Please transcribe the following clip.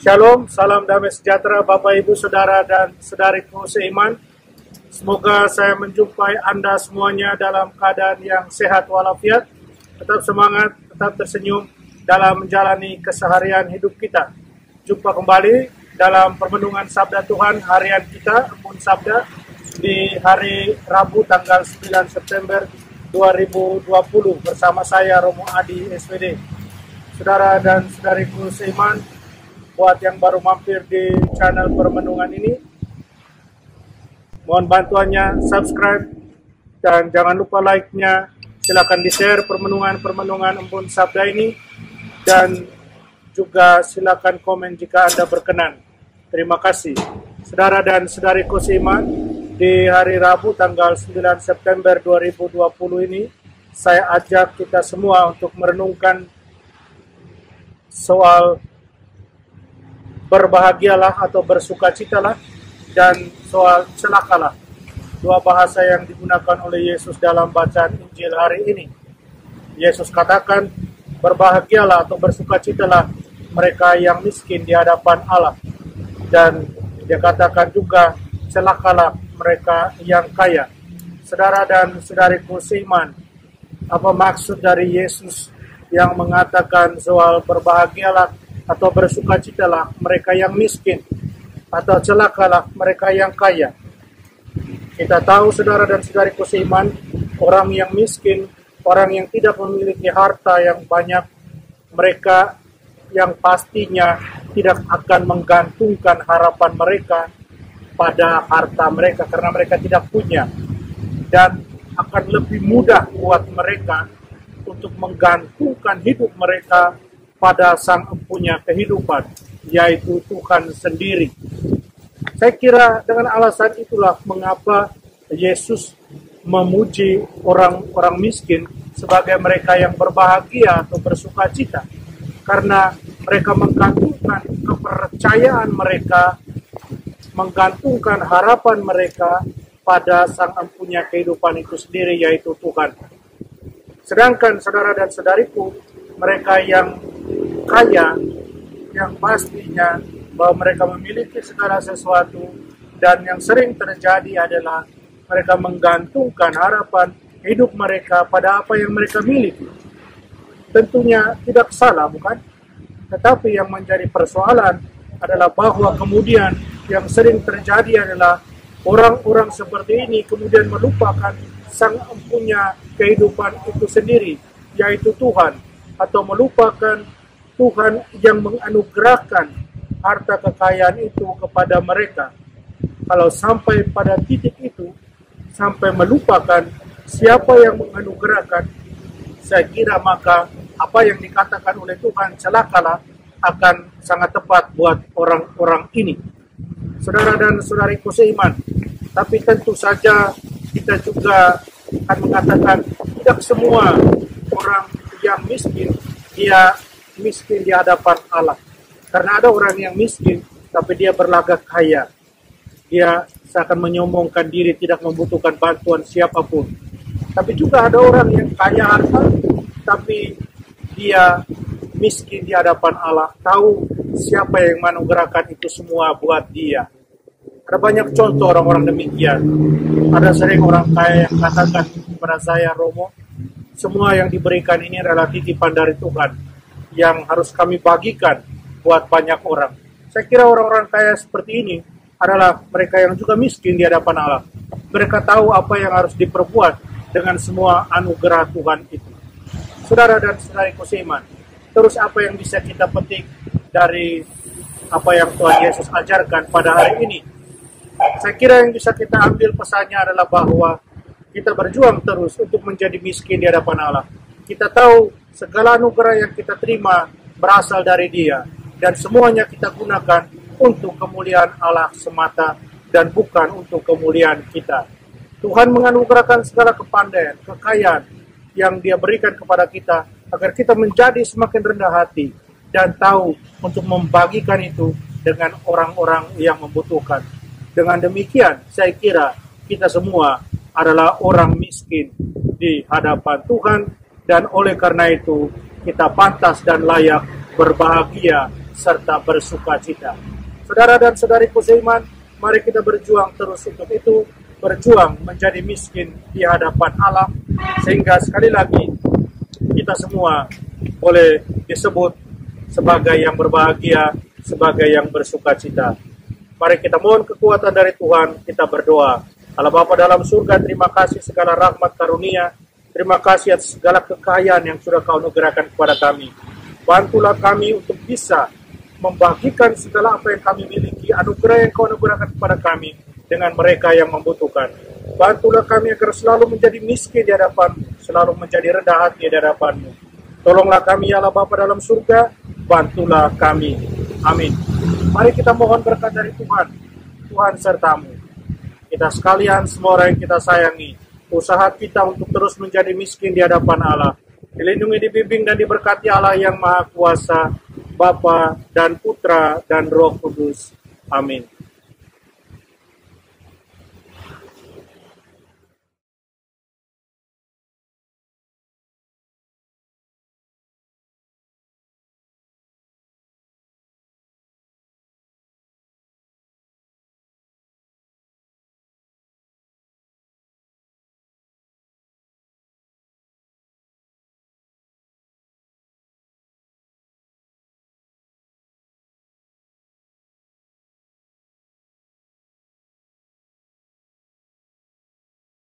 Shalom, salam damai sejahtera Bapak Ibu Saudara dan Saudariku seiman. Semoga saya menjumpai Anda semuanya dalam keadaan yang sehat walafiat, tetap semangat, tetap tersenyum dalam menjalani keseharian hidup kita. Jumpa kembali dalam permenungan Sabda Tuhan harian kita, Embun Sabda, di hari Rabu tanggal 9 September 2020 bersama saya Romo Adi SPD. Saudara dan saudariku seiman, buat yang baru mampir di channel permenungan ini, mohon bantuannya subscribe dan jangan lupa like-nya. Silakan di-share permenungan Embun Sabda ini dan juga silakan komen jika Anda berkenan. Terima kasih. Saudara dan saudariku seiman, di hari Rabu tanggal 9 September 2020 ini, saya ajak kita semua untuk merenungkan soal berbahagialah atau bersukacitalah dan soal celakalah. Dua bahasa yang digunakan oleh Yesus dalam bacaan Injil hari ini. Yesus katakan, berbahagialah atau bersukacitalah mereka yang miskin di hadapan Allah. Dan dia katakan juga, celakalah mereka yang kaya. Saudara dan saudariku seiman, apa maksud dari Yesus yang mengatakan soal berbahagialah atau bersukacitalah mereka yang miskin, atau celakalah mereka yang kaya? Kita tahu, saudara dan saudariku seiman, orang yang miskin, orang yang tidak memiliki harta yang banyak, mereka yang pastinya tidak akan menggantungkan harapan mereka pada harta mereka karena mereka tidak punya, dan akan lebih mudah buat mereka untuk menggantungkan hidup mereka pada Sang Empunya kehidupan, yaitu Tuhan sendiri. Saya kira dengan alasan itulah mengapa Yesus memuji orang-orang miskin sebagai mereka yang berbahagia atau bersukacita, karena mereka menggantungkan kepercayaan mereka, menggantungkan harapan mereka pada Sang Empunya kehidupan itu sendiri, yaitu Tuhan. Sedangkan saudara dan saudariku, mereka yang kaya, yang pastinya bahwa mereka memiliki segala sesuatu, dan yang sering terjadi adalah mereka menggantungkan harapan hidup mereka pada apa yang mereka miliki. Tentunya tidak salah, bukan? Tetapi yang menjadi persoalan adalah bahwa kemudian yang sering terjadi adalah orang-orang seperti ini kemudian melupakan Sang Empunya kehidupan itu sendiri, yaitu Tuhan, atau melupakan Tuhan yang menganugerahkan harta kekayaan itu kepada mereka. Kalau sampai pada titik itu, sampai melupakan siapa yang menganugerahkan, saya kira maka apa yang dikatakan oleh Tuhan, celakalah, akan sangat tepat buat orang-orang ini. Saudara dan saudariku seiman, tapi tentu saja kita juga akan mengatakan tidak semua orang yang miskin, dia miskin di hadapan Allah. Karena ada orang yang miskin, tapi dia berlagak kaya. Dia seakan menyombongkan diri, tidak membutuhkan bantuan siapapun. Tapi juga ada orang yang kaya harta, tapi dia miskin di hadapan Allah. Tahu siapa yang menganugerahkan itu semua buat dia. Ada banyak contoh orang-orang demikian. Ada sering orang kaya yang katakan kepada saya, Romo, semua yang diberikan ini adalah titipan dari Tuhan yang harus kami bagikan buat banyak orang. Saya kira orang-orang kaya seperti ini adalah mereka yang juga miskin di hadapan Allah. Mereka tahu apa yang harus diperbuat dengan semua anugerah Tuhan itu. Saudara dan saudariku seiman, terus apa yang bisa kita petik dari apa yang Tuhan Yesus ajarkan pada hari ini? Saya kira yang bisa kita ambil pesannya adalah bahwa kita berjuang terus untuk menjadi miskin di hadapan Allah. Kita tahu segala anugerah yang kita terima berasal dari Dia, dan semuanya kita gunakan untuk kemuliaan Allah semata dan bukan untuk kemuliaan kita. Tuhan menganugerahkan segala kepandaian, kekayaan yang Dia berikan kepada kita agar kita menjadi semakin rendah hati dan tahu untuk membagikan itu dengan orang-orang yang membutuhkan. Dengan demikian, saya kira kita semua adalah orang miskin di hadapan Tuhan, dan oleh karena itu kita pantas dan layak berbahagia serta bersukacita. Saudara dan saudariku seiman, mari kita berjuang terus untuk itu, berjuang menjadi miskin di hadapan Allah, sehingga sekali lagi kita semua boleh disebut sebagai yang berbahagia, sebagai yang bersukacita. Mari kita mohon kekuatan dari Tuhan, kita berdoa. Allah Bapa dalam surga, terima kasih segala rahmat karunia, terima kasih atas segala kekayaan yang sudah Kau anugerahkan kepada kami. Bantulah kami untuk bisa membagikan segala apa yang kami miliki, anugerah yang Kau anugerahkan kepada kami dengan mereka yang membutuhkan. Bantulah kami agar selalu menjadi miskin di hadapan-Mu, selalu menjadi rendah hati di hadapan-Mu. Tolonglah kami ya Allah Bapa dalam surga, bantulah kami. Amin. Mari kita mohon berkat dari Tuhan. Tuhan sertamu. Kita sekalian, semua orang yang kita sayangi, usaha kita untuk terus menjadi miskin di hadapan Allah. Dilindungi, dibimbing, dan diberkati Allah yang Maha Kuasa, Bapa dan Putra dan Roh Kudus. Amin.